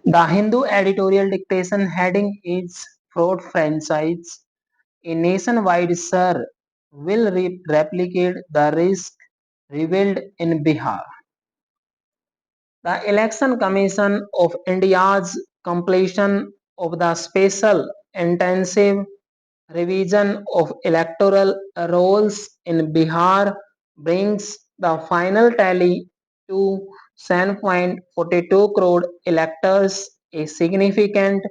The Hindu editorial dictation heading is Fraught franchise. A nationwide SIR will replicate the risk revealed in Bihar. The Election Commission of India's completion of the special intensive revision of electoral rolls in Bihar brings the final tally to 7.42 crore electors, a significant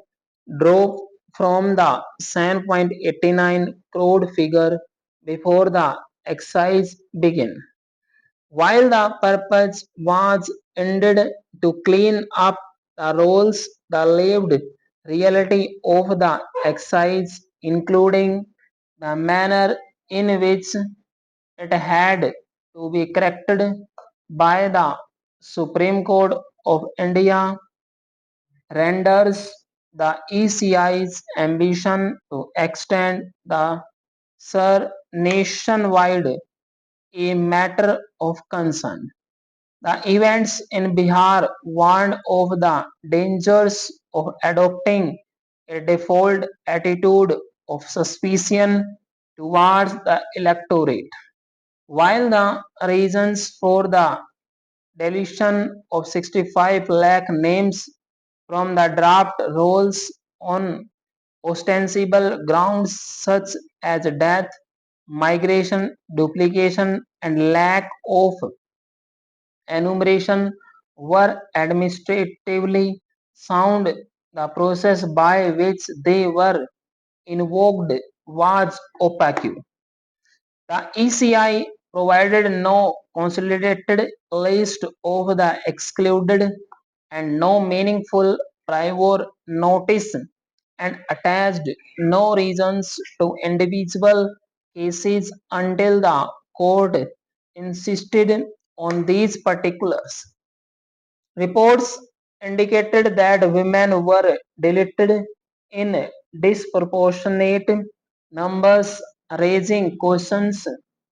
drop from the 7.89 crore figure before the exercise began. While the purpose was intended to clean up the rolls, the lived reality of the exercise, including the manner in which it had to be corrected by the Supreme Court of India, renders the ECI's ambition to extend the SIR nationwide a matter of concern. The events in Bihar warned of the dangers of adopting a default attitude of suspicion towards the electorate. While the reasons for the deletion of 65 lakh names from the draft rolls on ostensible grounds such as death, migration, duplication, and lack of enumeration were administratively sound, the process by which they were invoked was opaque. The ECI provided no consolidated list of the excluded and no meaningful prior notice and attached no reasons to individual cases until the court insisted on these particulars. Reports indicated that women were deleted in disproportionate numbers, raising questions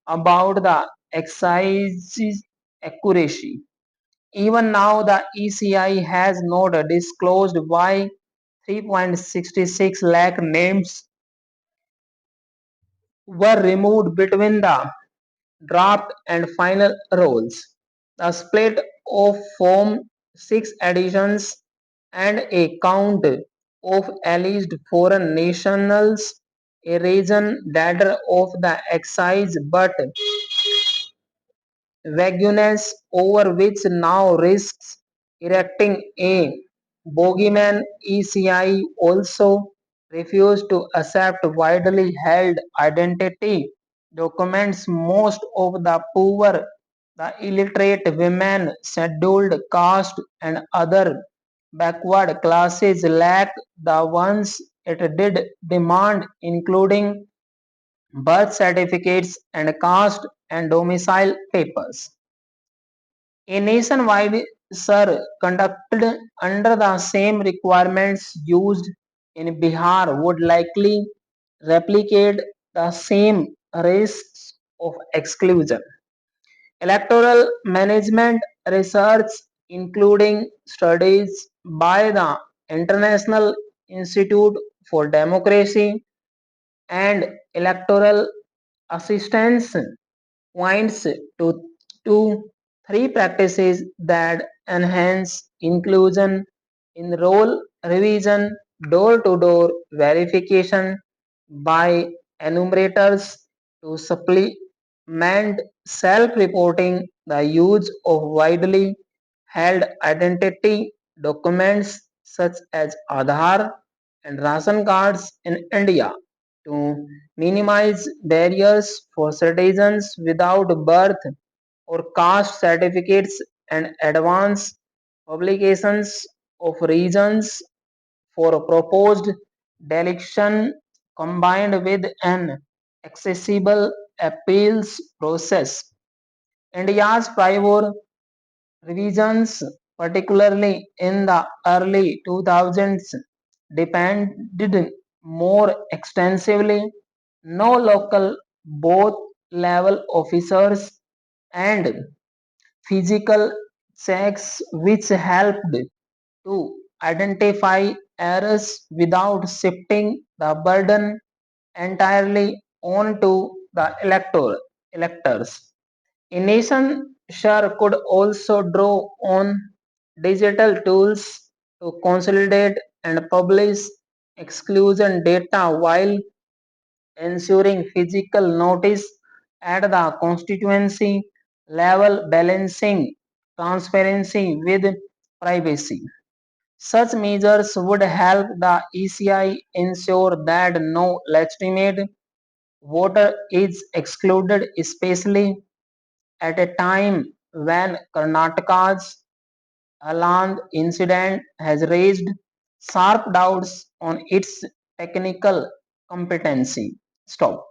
about the exercise's accuracy. Even now, the ECI has not disclosed why 3.66 lakh names were removed between the draft and final rolls. The split of Form 6 editions and a count of alleged foreign nationals, a reason ladder of the excise but vagueness over which now risks erecting a bogeyman. ECI also refused to accept widely held identity documents. Most of the poor, the illiterate women, scheduled caste, and other backward classes lack the ones it did demand, including birth certificates and caste and domicile papers. A nationwide SIR conducted under the same requirements used in Bihar would likely replicate the same risks of exclusion. Electoral management research, including studies by the International Institute for Democracy and Electoral Assistance, points to three practices that enhance inclusion in roll revision: door-to-door verification by enumerators to supplement self-reporting, the use of widely held identity documents such as Aadhaar and ration cards in India to minimize barriers for citizens without birth or caste certificates, and advance publications of reasons for a proposed deletion combined with an accessible appeals process. India's prior revisions, particularly in the early 2000s, depended more extensively no local both level officers and physical checks, which helped to identify errors without shifting the burden entirely onto the electors. A nation sure could also draw on digital tools to consolidate and publish exclusion data while ensuring physical notice at the constituency level, balancing transparency with privacy. Such measures would help the ECI ensure that no legitimate voter is excluded, especially at a time when Karnataka's Aland incident has raised sharp doubts on its technical competency. Stop.